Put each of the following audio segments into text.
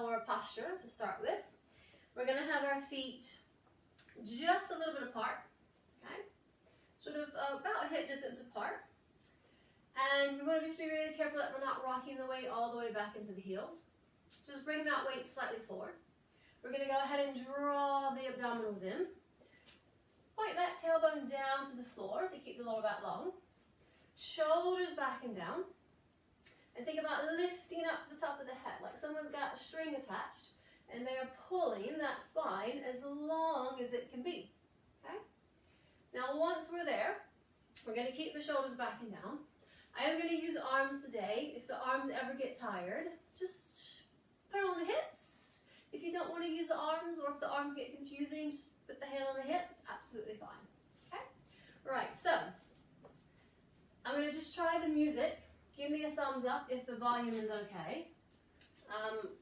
our posture to start with. We're going to have our feet just a little bit apart, okay? Sort of about a hip distance apart. And we want to just be really careful that we're not rocking the weight all the way back into the heels. Just bring that weight slightly forward. We're going to go ahead and draw the abdominals in. Point that tailbone down to the floor to keep the lower back long. Shoulders back and down. And think about lifting up the top of the head, like someone's got a string attached and they are pulling that spine as long as it can be. Okay? Now once we're there, we're going to keep the shoulders back and down. I am going to use arms today. If the arms ever get tired, just put it on the hips. If you don't want to use the arms, or if the arms get confusing, just put the hand on the hip. It's absolutely fine. Okay? Right, so I'm going to just try the music. Give me a thumbs up if the volume is okay.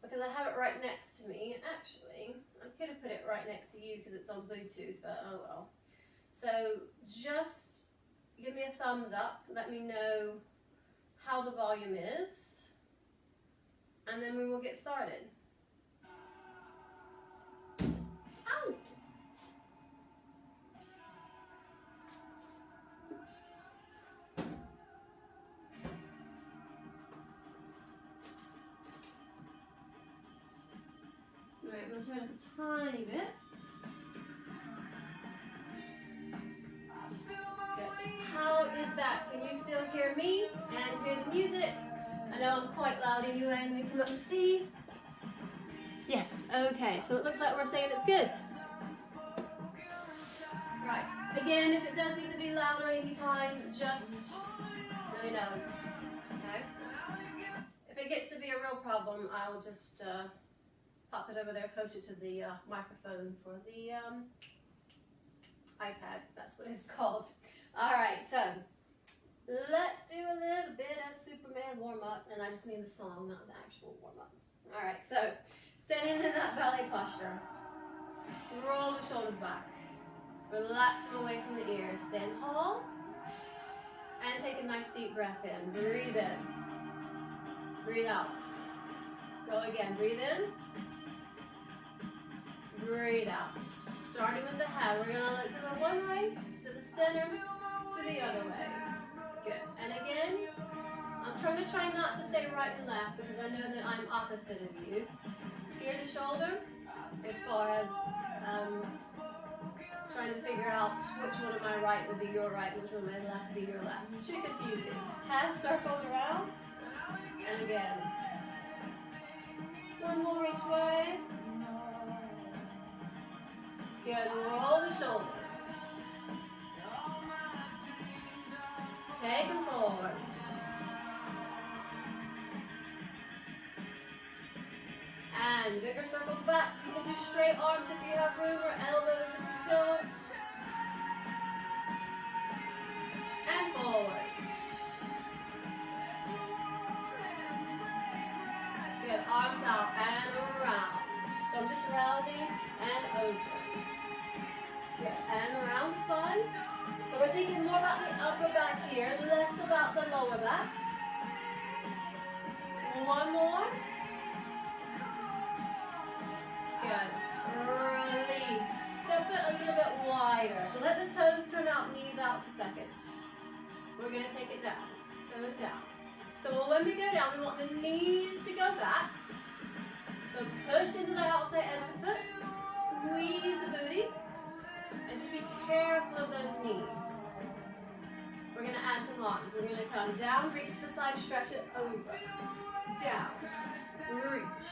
Because I have it right next to me. Actually, I could have put it right next to you because it's on Bluetooth, but oh well. So just give me a thumbs up. Let me know how the volume is. And then we will get started. Ow! Right, I'm going to turn up a tiny bit. Good. How is that? Can you still hear me and hear the music? I know I'm quite loud anyway. Let me come up and see. Yes, okay, so it looks like we're saying it's good. Right, again, if it does need to be louder anytime, just let me know. Okay? If it gets to be a real problem, I will just pop it over there closer to the microphone for the iPad. That's what it's called. All right, so let's do a little bit of Superman warm-up, and I just mean the song, not the actual warm-up. All right, so standing in that ballet posture, roll the shoulders back, relax them away from the ears, stand tall, and take a nice deep breath in. Breathe in, breathe out. Go again, breathe in, breathe out. Starting with the head, we're going to look to the one way, to the center, to the other way. Good. And again, I'm trying to not to say right and left because I know that I'm opposite of you. Hear the shoulder as far as trying to figure out which one of my right would be your right, which one of my left would be your left. It's too confusing. Half circles around, and again. One more each way. Good. Roll the shoulders. Take them forward. And bigger circles back. You can do straight arms if you have room, or elbows if you don't. And forward. Good. Arms out and around. So I'm just rounding and over. Good. And around spine. So we're thinking more about the upper back here, less about the lower back. One more. Good. Release. Step it a little bit wider. So let the toes turn out, knees out to second. We're going to take it down. So down. So when we go down, we want the knees to go back. So push into the outside edge of the foot. Squeeze the booty. And just be careful of those knees. We're going to add some arms. We're going to come down, reach to the side, stretch it over. Down. Reach.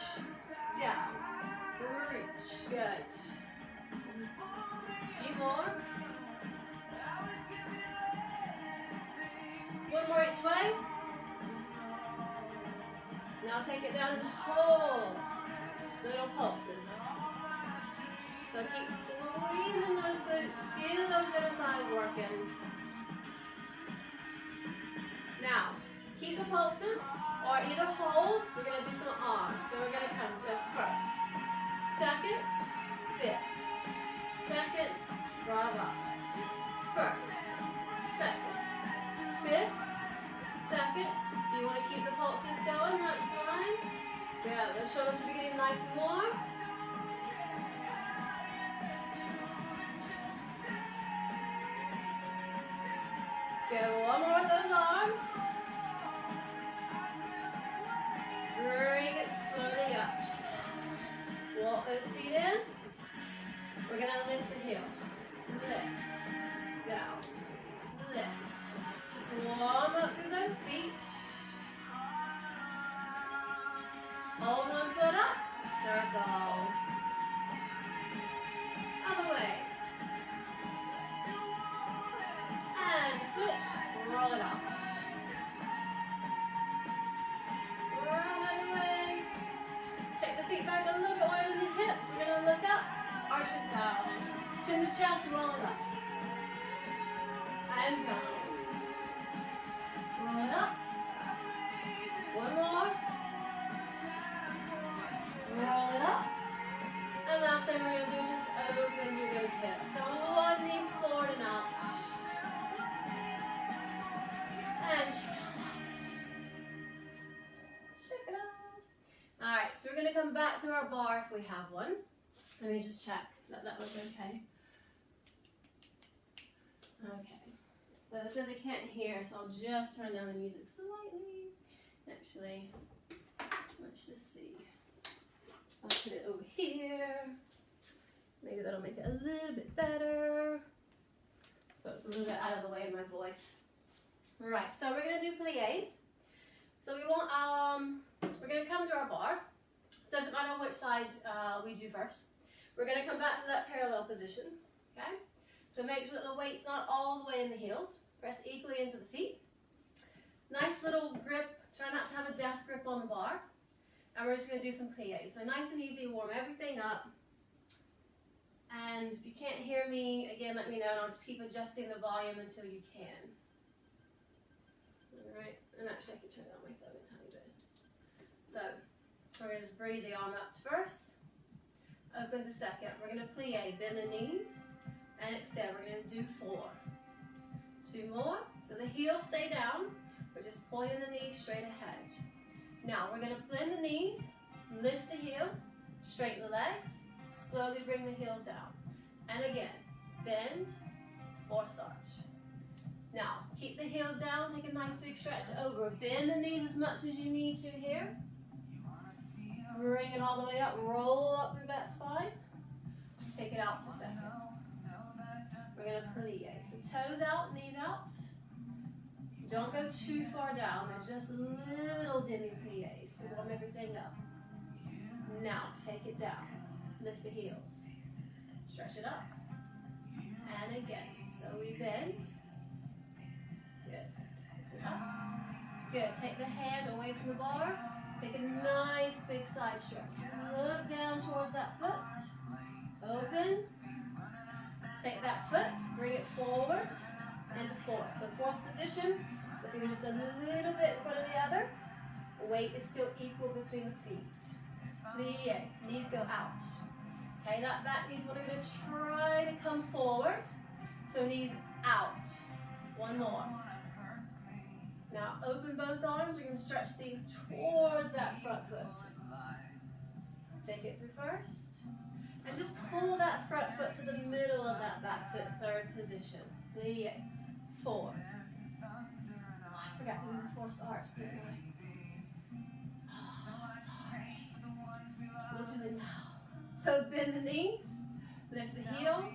Down. Reach. Good. A few more. One more each way. Now take it down and hold. Little pulses. So keep squeezing those glutes. Feel those inner thighs working. Now, keep the pulses or either hold. We're going to do some arms. So we're going to come to first, second, fifth, second, bravo. First, second, fifth, second. If you want to keep the pulses going, that's fine. Good. Those shoulders should be getting nice and warm. Good, one more with those arms. Bring it slowly up. Walk those feet in. We're going to lift the heel. Lift, down, lift. Just warm up through those feet. Hold one foot up, circle. Other way. And switch, roll it out. Roll it away. Take the feet back a little bit wider than the hips. We're going to look up, arch it down. Chin the chest, roll it up. And down. Roll it up. One more. Roll it up. And last thing we're going to do is just open through those hips. So one knee forward and out. And shake it out. Shake it out. Alright, so we're going to come back to our bar if we have one. Let me just check that that was okay. Okay. So they said they can't hear, so I'll just turn down the music slightly. Actually, let's just see. I'll put it over here. Maybe that'll make it a little bit better. So it's a little bit out of the way of my voice. Right, so we're gonna do plies. So we want, we're gonna come to our bar. Doesn't matter which side we do first. We're gonna come back to that parallel position, okay? So make sure that the weight's not all the way in the heels. Press equally into the feet. Nice little grip. Try not to have a death grip on the bar. And we're just going to do some plies. So nice and easy, warm everything up. And if you can't hear me, again, let me know, and I'll just keep adjusting the volume until you can. All right, and actually I can turn down my phone a tiny bit. So we're going to just breathe the arm up first. Open to second. We're going to plie, bend the knees, and extend. We're going to do 4. 2 more. So the heels stay down. We're just pointing the knees straight ahead. Now we're going to blend the knees, lift the heels, straighten the legs, slowly bring the heels down. And again, bend, force arch. Now, keep the heels down, take a nice big stretch over. Bend the knees as much as you need to here. Bring it all the way up, roll up through that spine. Take it out to second. We're going to plie. So toes out, knees out. Don't go too far down. They're just little demi plies to warm everything up. Now, take it down. Lift the heels. Stretch it up. And again. So we bend. Good. Lift it up. Good. Take the hand away from the bar. Take a nice big side stretch. Look down towards that foot. Open. Take that foot. Bring it forward. Into 4. So 4th position. The finger just a little bit in front of the other. Weight is still equal between the feet. Plie. Knees go out. Okay, that back knee's what we're going to try to come forward. So knees out. One more. Now open both arms. You're going to stretch the towards that front foot. Take it through first. And just pull that front foot to the middle of that back foot, 3rd position. Plie. 4. I forgot to do the forced arch, didn't I? Oh, sorry. We'll do it now. So bend the knees, lift the heels,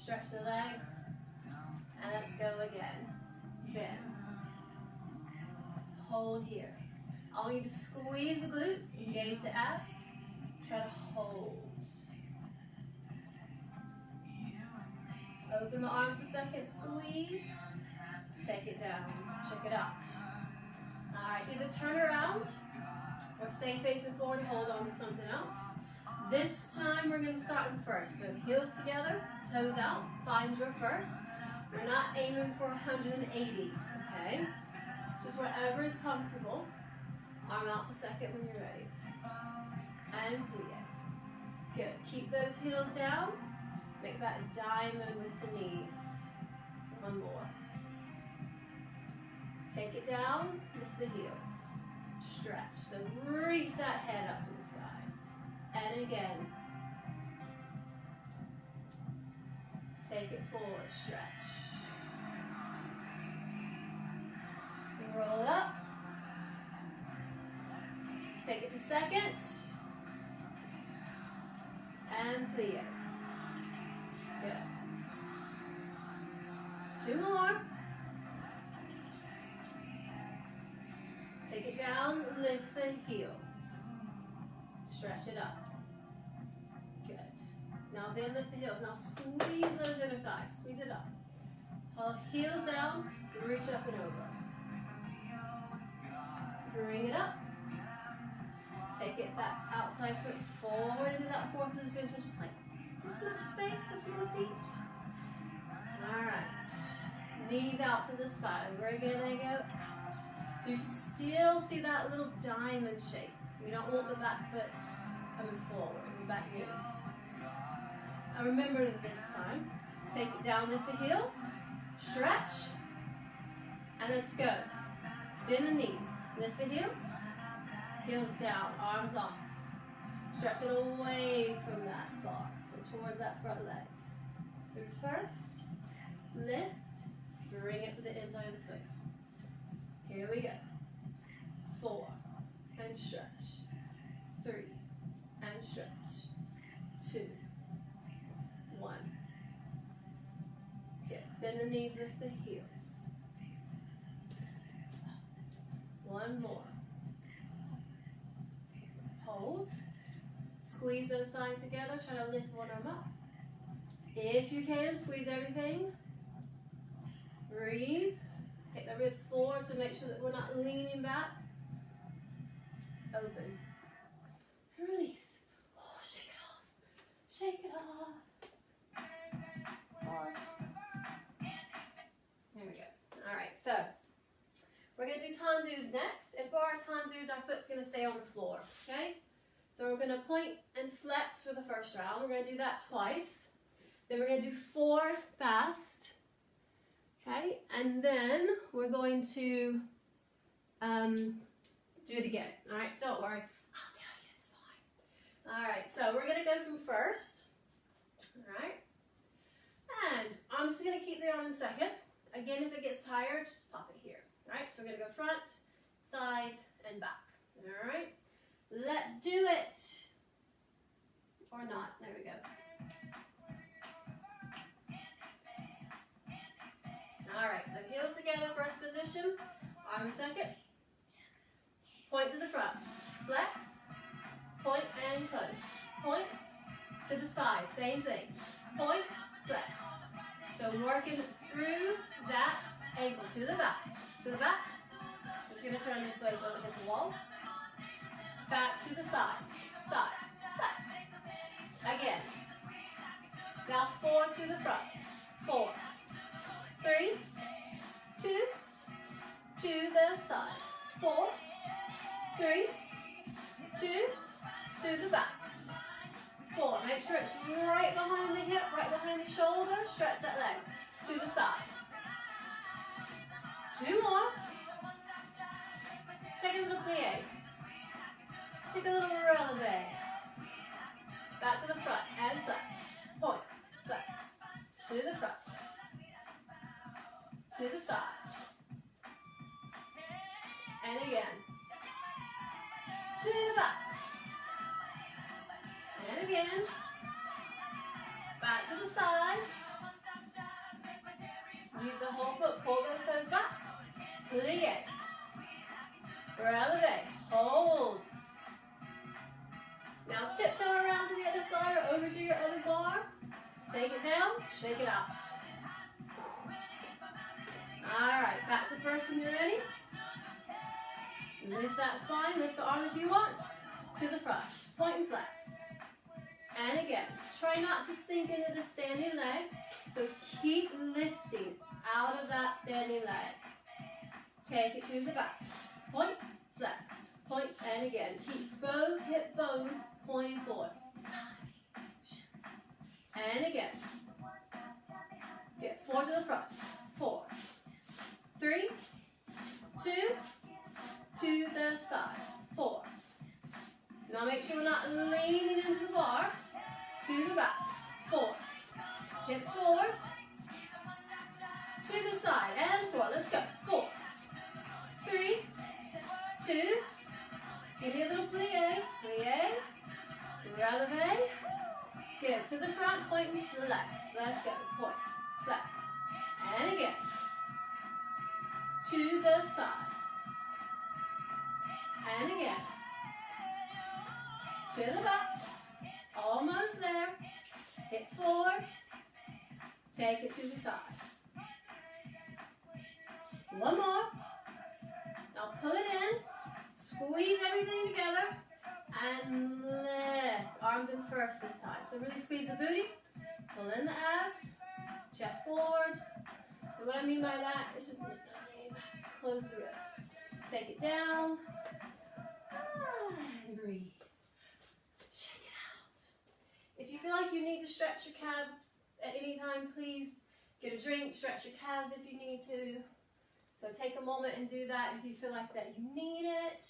stretch the legs, and let's go again. Bend. Hold here. I want you to squeeze the glutes, engage the abs, try to hold. Open the arms a second, squeeze, take it down, check it out. All right, either turn around or stay facing forward, hold on to something else. This time we're going to start in first. So heels together, toes out, find your first. We're not aiming for 180, okay? Just wherever is comfortable. Arm out to second when you're ready. And plie. Good, keep those heels down. Make that a diamond with the knees. One more. Take it down, lift the heels. stretch. So reach that head up to the sky. And again. Take it forward, stretch. Roll it up. Take it to second. And plie. Good. 2 more. Take it down, lift the heels. Stretch it up. Good. Now then lift the heels. Now squeeze those inner thighs. Squeeze it up. Pull heels down, reach up and over. Bring it up. Take it back to outside foot forward into that fourth position. So just like this much space between the feet. Alright. Knees out to the side. We're gonna go out. So you should still see that little diamond shape. We don't want the back foot coming forward. We're back in. And remember this time, take it down, lift the heels, stretch, and let's go. Bend the knees, lift the heels, heels down, arms off. Stretch it away from that bar, so towards that front leg. Through first, lift, bring it to the inside of the foot. Here we go. 4, and stretch. 3, and stretch. 2, 1. Good. Bend the knees, lift the heels. 1 more. Hold. Squeeze those thighs together. Try to lift one arm up. If you can, squeeze everything. Breathe. Take the ribs forward to make sure that we're not leaning back. Open. And release. Oh, shake it off. Shake it off. Pause. There we go. All right, so we're going to do tendus next. And for our tendus, our foot's going to stay on the floor, okay? So we're going to point and flex for the first round. We're going to do that twice. Then we're going to do 4 fast. Okay, and then we're going to do it again. All right, don't worry. I'll tell you, it's fine. All right, so we're going to go from first. All right, and I'm just going to keep the arm in second. Again, if it gets tired, just pop it here. All right, so we're going to go front, side, and back. All right, let's do it. Or not. There we go. All right, so heels together, first position, arm in second, point to the front, flex, point and close, point to the side, same thing, point, flex. So working through that ankle to the back, just going to turn this way so I don't hit the wall, back to the side, flex, again, now 4 to the front, 4, 3, 2, to the side, 4, 3, 2, to the back, 4, make sure it's right behind the hip, right behind the shoulder, stretch that leg, to the side, 2 more, take a little plie, take a little releve, back to the front and flex, point, flex, to the front, to the side, and again, to the back, and again, back to the side, use the whole foot, pull those toes back, plie, releve, hold, now tiptoe around to the other side or over to your other bar, take it down, shake it out. Alright, back to first when you're ready. Lift that spine, lift the arm if you want. To the front, point and flex. And again, try not to sink into the standing leg. So keep lifting out of that standing leg. Take it to the back. Point, flex, point, and again. Keep both hip bones pointing forward. And again. Get 4 to the front. 4, 3, 2, to the side. Make sure we're not leaning into the bar. To the back. 4. Hips forward. To the side. And 4. Let's go. 4. 3. 2. Give me a little plie. Plie. Releve. Good. To the front. Point and flex. Let's go. Point. Flex. And again. To the side. And again. To the back. Almost there. Hips forward. Take it to the side. One more. Now pull it in. Squeeze everything together. And lift. Arms in first this time. So really squeeze the booty. Pull in the abs. Chest forward. And what I mean by that is just close the ribs. Take it down. And breathe. Shake it out. If you feel like you need to stretch your calves at any time, please get a drink, stretch your calves if you need to. So take a moment and do that if you feel like that you need it.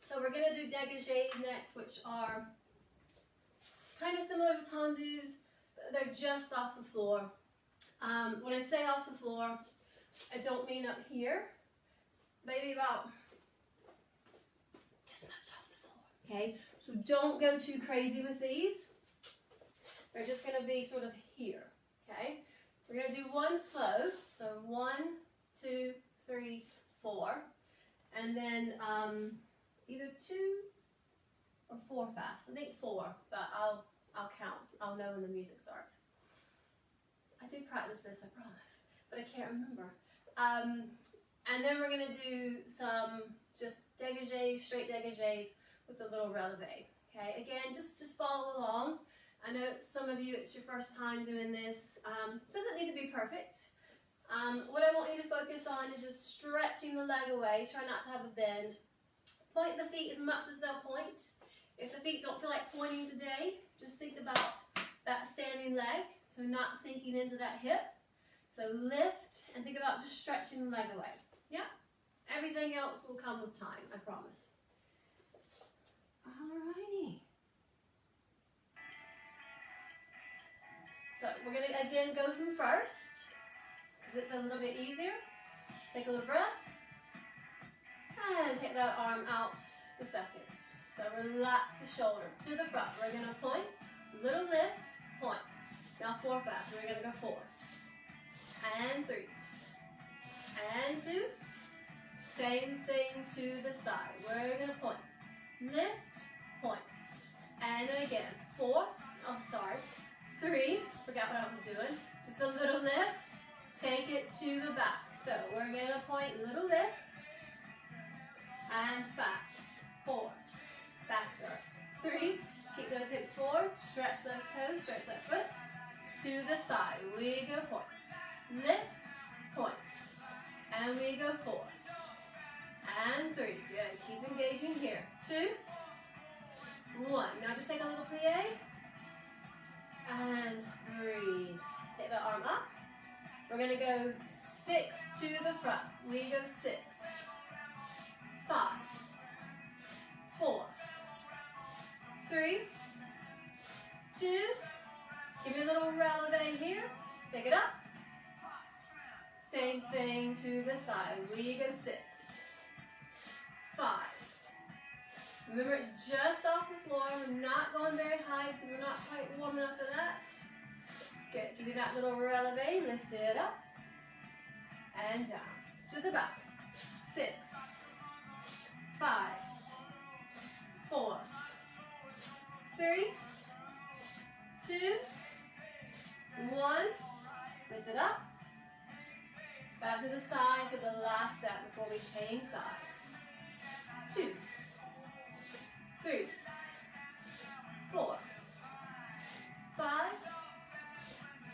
So we're going to do dégagés next, which are kind of similar to tendus, but they're just off the floor. When I say off the floor, I don't mean up here, maybe about this much off the floor, okay? So don't go too crazy with these. They're just going to be sort of here, okay? We're going to do one slow, so 1, 2, 3, 4, and then either 2 or 4 fast. I think 4, but I'll count. I'll know when the music starts. I did practice this, I promise, but I can't remember. And then we're going to do some just dégagés, straight dégagés with a little releve. Okay, again, just follow along. I know some of you, it's your first time doing this. Doesn't need to be perfect. What I want you to focus on is just stretching the leg away. Try not to have a bend. Point the feet as much as they'll point. If the feet don't feel like pointing today, just think about that standing leg. So not sinking into that hip. So lift and think about just stretching the leg away. Yeah? Everything else will come with time, I promise. Alrighty. So we're going to again go from first, because it's a little bit easier. Take a little breath. And take that arm out to second. So relax the shoulder to the front. We're going to point, little lift, point. Now 4 fast. We're going to go 4. And 3. And 2. Same thing to the side. We're going to point. Lift, point. And again. 4. Oh, sorry. 3. Forgot what I was doing. Just a little lift. Take it to the back. So we're going to point, little lift. And fast. 4. Faster. 3. Keep those hips forward. Stretch those toes. Stretch that foot. To the side. We go point. Lift. Point. And we go 4. And 3. Good. Keep engaging here. 2. 1. Now just take a little plie. And 3. Take that arm up. We're going to go 6 to the front. We go 6. 5. 4. 3. 2. Give me a little releve here. Take it up. Same thing to the side. We go 6. 5. Remember, it's just off the floor. We're not going very high because we're not quite warm enough for that. Good. Give me that little releve. Lift it up. And down. To the back. 6. 5. 4. 3. 2. 1. Lift it up. Back to the side for the last set before we change sides. 2. 3. 4. 5.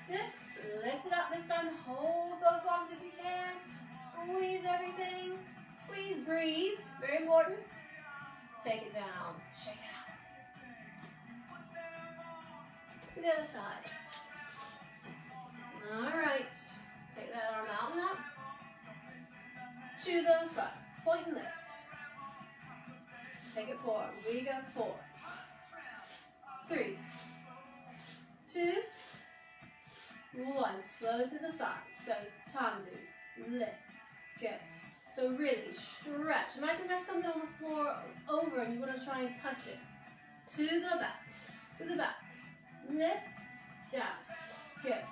6. Lift it up this time. Hold both arms if you can. Squeeze everything. Squeeze, breathe. Very important. Take it down. Shake it out. To the other side. All right. Take that arm out and up. to the front, point and lift. Take it forward. We go 4, 3, 2, 1. Slow to the side. So tandu, lift, good. So really stretch. Imagine there's something on the floor over and you want to try and touch it. To the back, lift, down, good.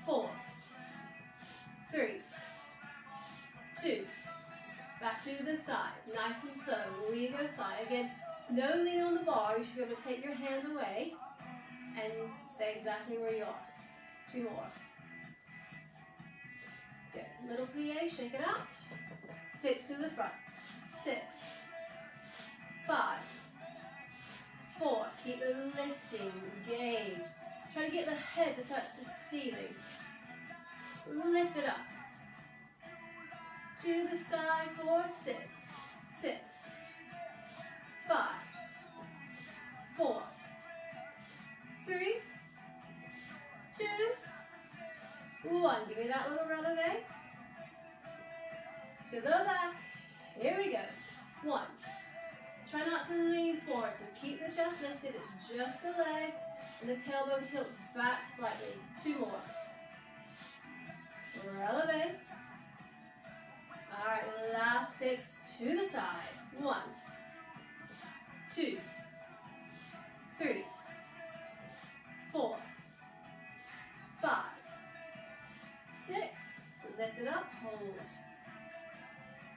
4, 3, 2, back to the side, nice and slow. We go side. Again, no lean on the bar. You should be able to take your hand away and stay exactly where you are. 2 more. Good. Little plie, shake it out. 6 to the front. 6, 5, 4. Keep it lifting, engage. Try to get the head to touch the ceiling. Lift it up. To the side, 4, 6, 6, 5, 4, 3, 2, 1. Give me that little releve. To the back. Here we go. 1. Try not to lean forward, so keep the chest lifted. It's just the leg, and the tailbone tilts back slightly. 2 more. Releve. All right, last 6 to the side. 1, 2, 3, 4, 5, 6. Lift it up, hold.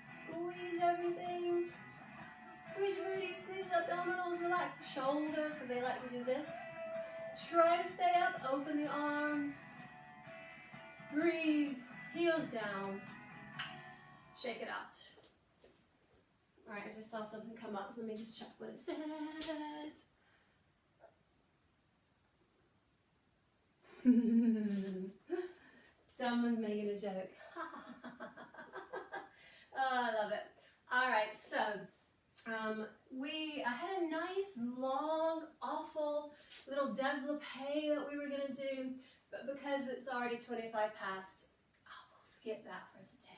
Squeeze everything. Squeeze your booty, squeeze the abdominals, relax the shoulders because they like to do this. Try to stay up, open the arms. Breathe, heels down. Shake it out. All right, I just saw something come up. Let me just check what it says. Someone's making a joke. Oh, I love it. All right, so I had a nice, long, awful little développé that we were going to do, but because it's already 25 past, I will skip that for today.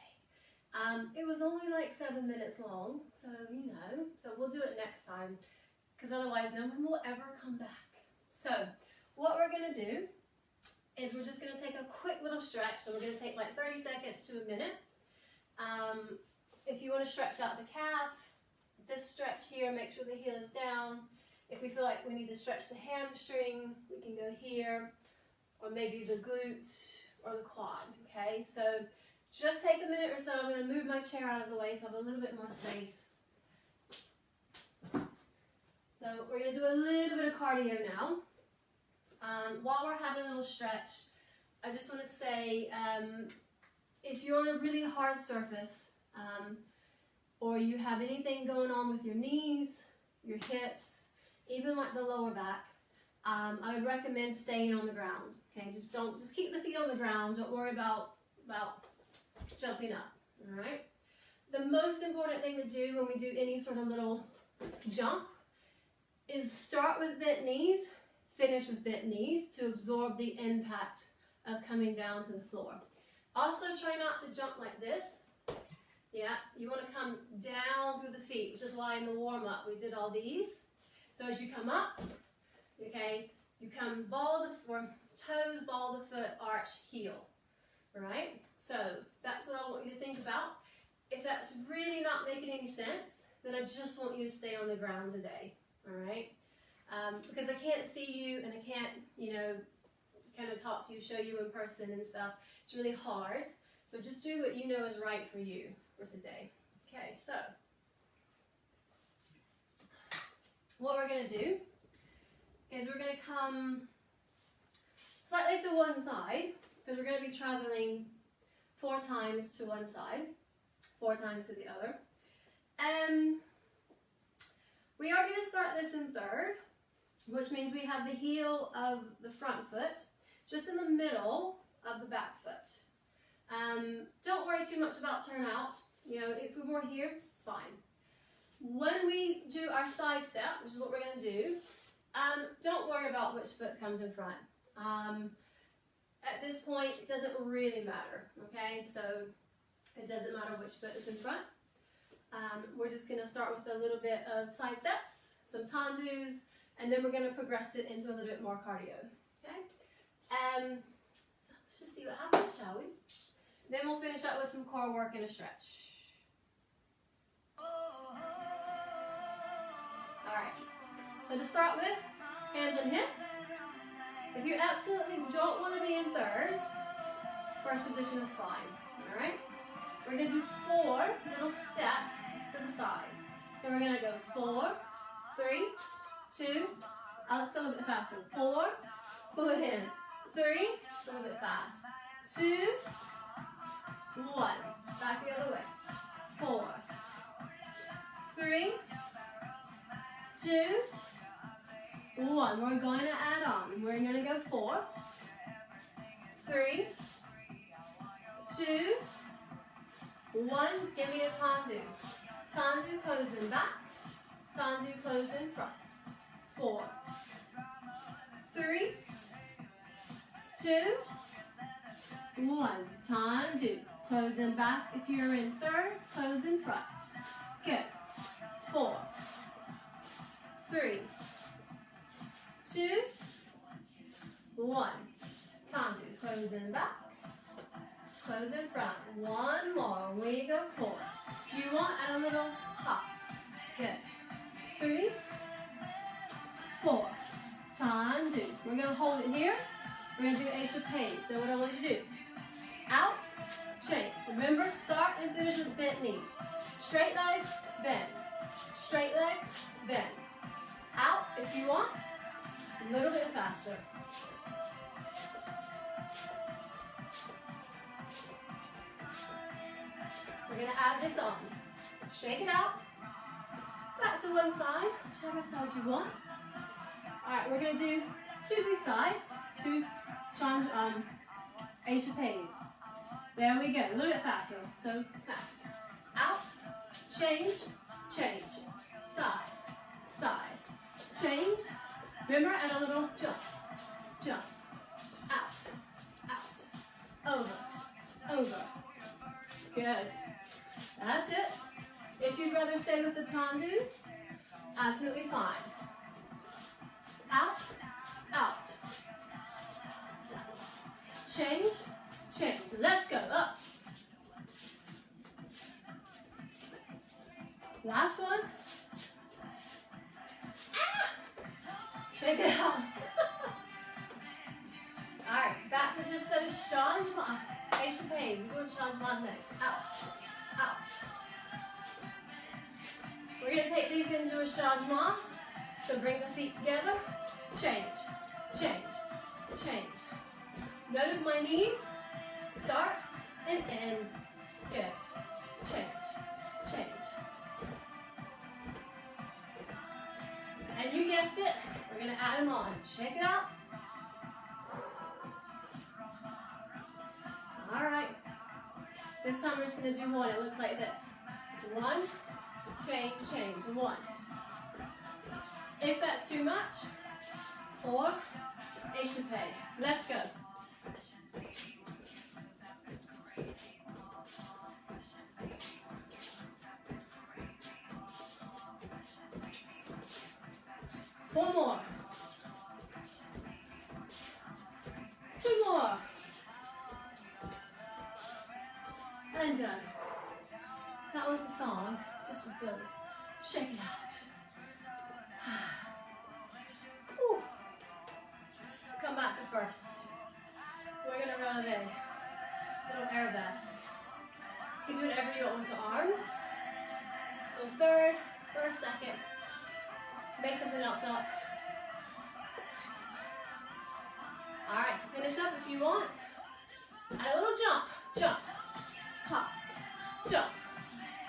It was only like 7 minutes long, so so we'll do it next time, because otherwise no one will ever come back. So what we're going to do is we're just going to take a quick little stretch, so we're going to take like 30 seconds to a minute. If you want to stretch out the calf, this stretch here, make sure the heel is down. If we feel like we need to stretch the hamstring, we can go here, or maybe the glutes or the quad, okay? So just take a minute or so. I'm going to move my chair out of the way so I have a little bit more space. So we're going to do a little bit of cardio now. While we're having a little stretch, I just want to say, if you're on a really hard surface, or you have anything going on with your knees, your hips, even like the lower back, I would recommend staying on the ground. Okay, just keep the feet on the ground. Don't worry about jumping up. All right. The most important thing to do when we do any sort of little jump is start with bent knees, finish with bent knees to absorb the impact of coming down to the floor. Also, try not to jump like this. Yeah, you want to come down through the feet, which is why in the warm-up we did all these. So as you come up, okay, you come ball of the toes, ball of the foot, arch, heel. All right? So that's what I want you to think about. If that's really not making any sense, then I just want you to stay on the ground today. All right? Because I can't see you and I can't, kind of talk to you, show you in person and stuff. It's really hard. So just do what you know is right for you for today. Okay, so what we're going to do is we're going to come slightly to one side, because we're going to be traveling 4 times to one side, 4 times to the other. We are going to start this in third, which means we have the heel of the front foot just in the middle of the back foot. Don't worry too much about turnout. If we're more here, it's fine. When we do our side step, which is what we're going to do, don't worry about which foot comes in front. At this point, it doesn't really matter, okay? So It doesn't matter which foot is in front. We're just going to start with a little bit of side steps, some tendus, and then we're going to progress it into a little bit more cardio. Okay? So let's just see what happens, shall we? Then we'll finish up with some core work and a stretch. Alright, so to start with, hands on hips. If you absolutely don't want to be in third, first position is fine. Alright? We're going to do 4 little steps to the side. So we're going to go 4, 3, 2, let's go a little bit faster. 4, pull it in. 3, it's a little bit fast. 2, 1, back the other way. 4, 3, 2, 1. We're going to add on. We're going to go 4, 3, 2, 1. Give me a tendu. Tendu, close in back. Tendu, close in front. 4, 3, 2, 1. Tendu. Close in back. If you're in third, close in front. Good. 4, 3, 2, 1. Tendu. Close in back. Close in front. 1 more. We go 4. If you want, add a little hop. Good. 3, 4. Tendu. We're going to hold it here. We're going to do Aisha Pace. So what I want you to do, out, change. Remember, start and finish with bent knees. Straight legs, bend. Straight legs, bend. Out if you want, a little bit faster. We're going to add this on. Shake it out. Back to one side, whichever side you want. Alright, we're going to do 2 big sides, 2 Aisha Pace. There we go, a little bit faster. So, out, change, change, side, side, change. Remember, and a little jump, jump, out, over, over. Good. That's it. If you'd rather stay with the tendus, absolutely fine. Out, out. Change, change. Let's go. Up. Last one. Ah! Shake it out. All right, back to just those changements. Aisha Pace. We're doing changements next. Out, out. We're going to take these into a changement. So bring the feet together. Change, change, change. Notice my knees. Start and end. Good. Change, change. And you guessed it. We're going to add them on. Shake it out. All right. This time we're just going to do 1. It looks like this. 1, change, change. 1. If that's too much, 4, Aisha Pace. Let's go. One more. 2 more. And done. That was the song, just with those. Shake it out. Come back to first. We're going to run a little arabesque. You can do whatever you want with the arms. So third, first, second. Make something else up. Alright, to finish up if you want, add a little jump, jump, hop, jump,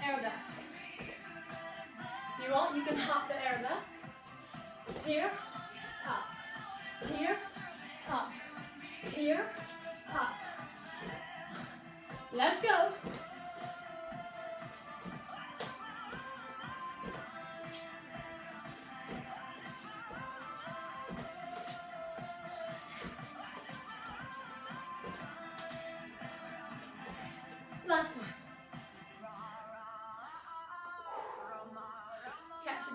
arabesque. If you want, you can hop the arabesque. Here, hop, here, hop, here, hop. Let's go. Last one.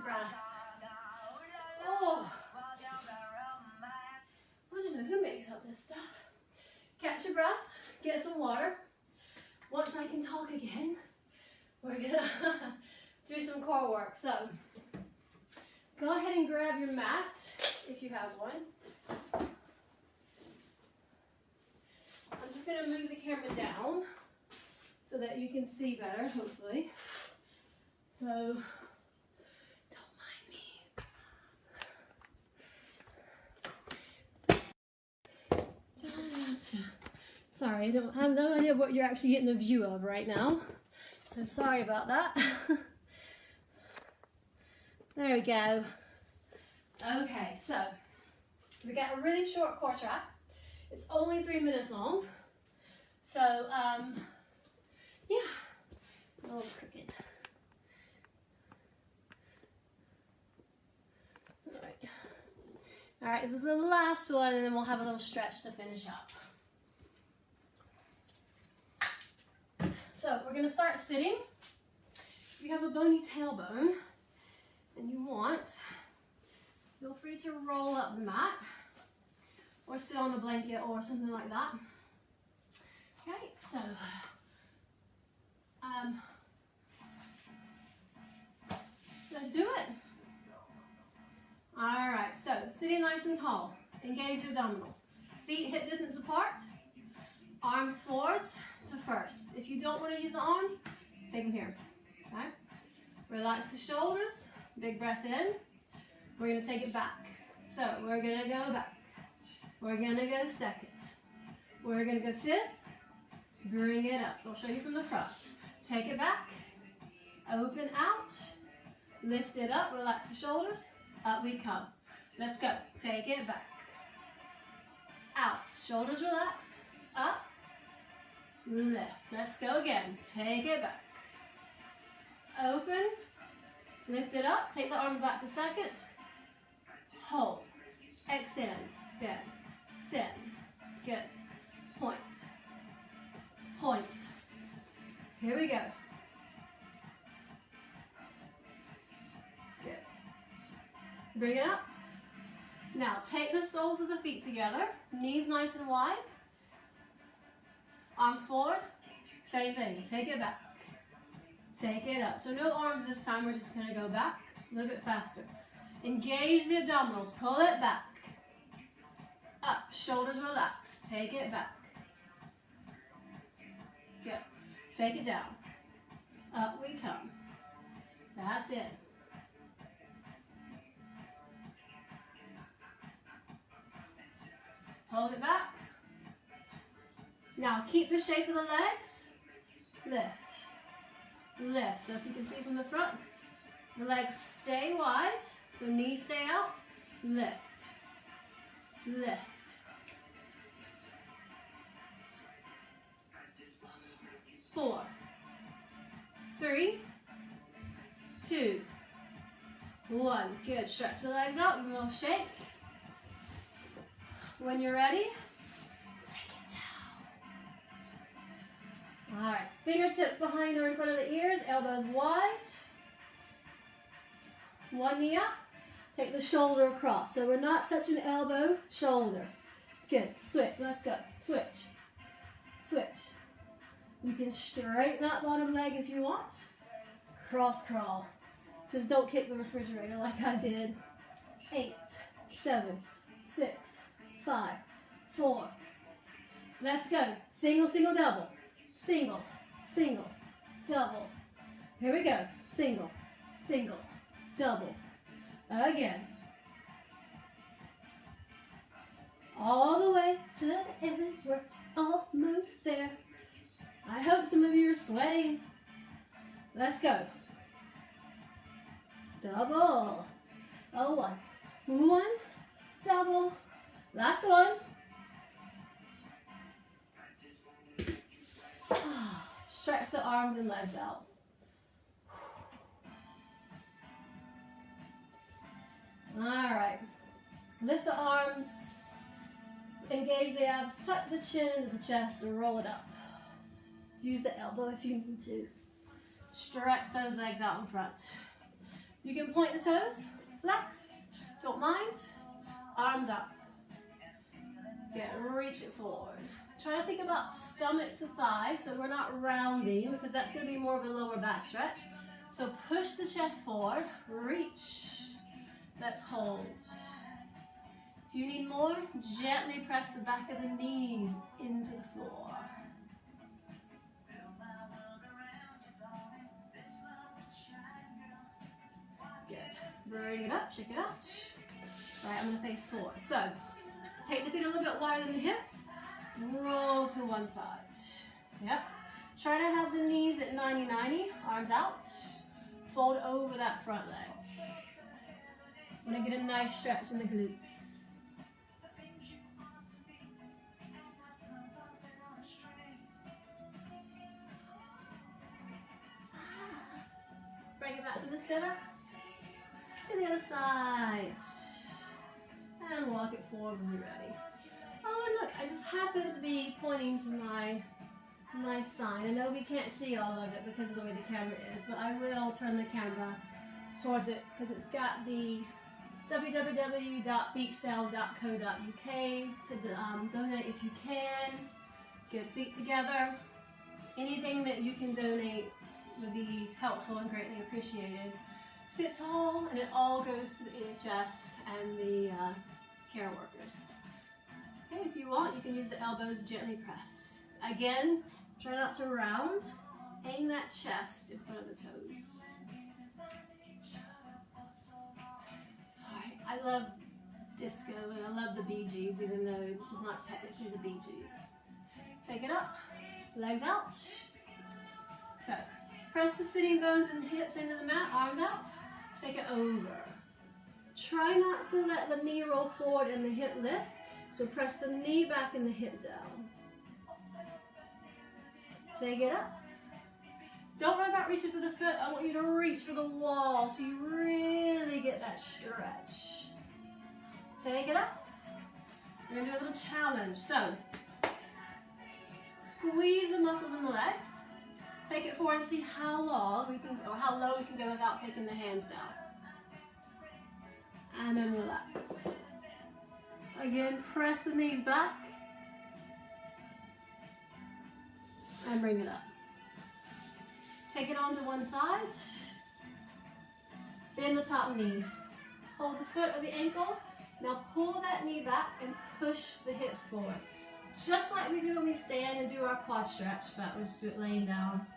breath. Oh, I don't know who makes up this stuff. Catch your breath, get some water. Once I can talk again, we're gonna do some core work. So, go ahead and grab your mat if you have one. I'm just gonna move the camera down so that you can see better, hopefully. So, don't mind me. Sorry, I have no idea what you're actually getting the view of right now. So sorry about that. There we go. Okay, so we got a really short core track. It's only 3 minutes long. So, yeah, a little crooked. All right, this is the last one, and then we'll have a little stretch to finish up. So we're gonna start sitting. If you have a bony tailbone and you want, feel free to roll up the mat or sit on a blanket or something like that. Okay, so let's do it. All right, so sitting nice and tall, engage your abdominals. Feet hip distance apart, arms forward to first. If you don't want to use the arms, take them here, okay? Relax the shoulders, big breath in. We're gonna take it back. So we're gonna go back. We're gonna go second. We're gonna go fifth, bring it up. So I'll show you from the front. Take it back, open out, lift it up, relax the shoulders, up we come. Let's go, take it back. Out, shoulders relaxed, up, lift. Let's go again, take it back. Open, lift it up, take the arms back to second, hold, extend, good, extend, good, point, point. Here we go. Good. Bring it up. Now take the soles of the feet together, knees nice and wide, arms forward, same thing, take it back, take it up. So no arms this time, we're just gonna go back a little bit faster. Engage the abdominals, pull it back, up, shoulders relaxed, take it back, good, take it down, up we come, that's it. Hold it back. Now keep the shape of the legs. Lift. Lift. So if you can see from the front, the legs stay wide. So knees stay out. Lift. Lift. 4, 3, 2, 1. Good. Stretch the legs out. Give them a little shake. When you're ready, take it down. All right, fingertips behind or in front of the ears, elbows wide. One knee up, take the shoulder across. So we're not touching elbow, shoulder. Good, switch, let's go. Switch, switch. You can straighten that bottom leg if you want. Cross crawl. Just don't kick the refrigerator like I did. 8, 7, 6, 5, 4. Let's go. Single, single, double. Single, single, double. Here we go. Single, single, double. Again. All the way to the end. We're almost there. I hope some of you are sweating. Let's go. Double. Oh, one. One, double. Last one. Stretch the arms and legs out. All right. Lift the arms. Engage the abs. Tuck the chin into the chest and roll it up. Use the elbow if you need to. Stretch those legs out in front. You can point the toes, flex, don't mind, arms up. Good, reach it forward. Try to think about stomach to thigh, so we're not rounding because that's going to be more of a lower back stretch. So push the chest forward, reach, let's hold. If you need more, gently press the back of the knees into the floor. Good. Bring it up, shake it out. Right, I'm going to face forward. So, take the feet a little bit wider than the hips. Roll to one side. Yep. Try to have the knees at 90-90, arms out. Fold over that front leg. I'm going to get a nice stretch in the glutes. Bring it back to the center. To the other side. And walk it forward when you're ready. Oh, and look, I just happen to be pointing to my sign. I know we can't see all of it because of the way the camera is, but I will turn the camera towards it because it's got the www.beachdown.co.uk to donate if you can. Get feet together. Anything that you can donate would be helpful and greatly appreciated. Sit tall, and it all goes to the NHS and the care workers. Okay, if you want, you can use the elbows, gently press. Again, try not to round. Aim that chest in front of the toes. Sorry, I love disco and I love the Bee Gees, even though this is not technically the Bee Gees. Take it up, legs out. So, press the sitting bones and hips into the mat, arms out. Take it over. Try not to let the knee roll forward and the hip lift. So press the knee back and the hip down. Take it up. Don't worry about reaching for the foot. I want you to reach for the wall so you really get that stretch. Take it up. We're going to do a little challenge. So, squeeze the muscles in the legs. Take it forward and see how long we can, or how low we can go without taking the hands down. And then relax. Again, press the knees back. And bring it up. Take it onto one side. Bend the top knee. Hold the foot or the ankle. Now pull that knee back and push the hips forward. Just like we do when we stand and do our quad stretch, but we'll just do it laying down.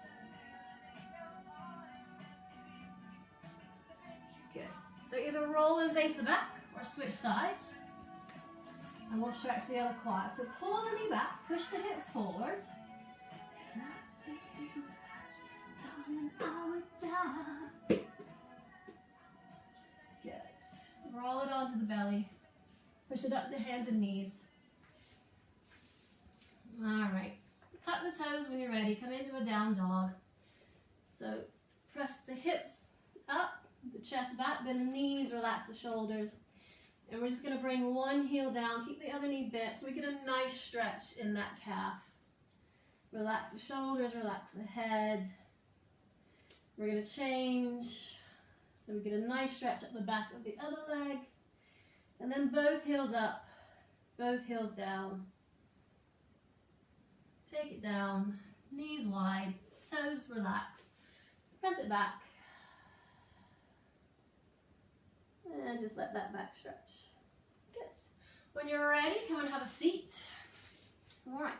Good. So either roll and face the back or switch sides. And we'll stretch the other quad. So pull the knee back, push the hips forward. Good. Roll it onto the belly. Push it up to hands and knees. Alright. Tuck the toes when you're ready. Come into a down dog. So press the hips up, the chest back, bend the knees, relax the shoulders. And we're just going to bring one heel down, keep the other knee bent so we get a nice stretch in that calf. Relax the shoulders, relax the head. We're going to change so we get a nice stretch up the back of the other leg. And then both heels up, both heels down. Take it down, knees wide, toes relax. Press it back. And just let that back stretch. Good. When you're ready, come and have a seat. All right.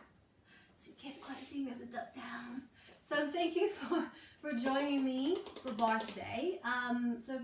So you can't quite see me, I have to duck down. So thank you for joining me for barre today. So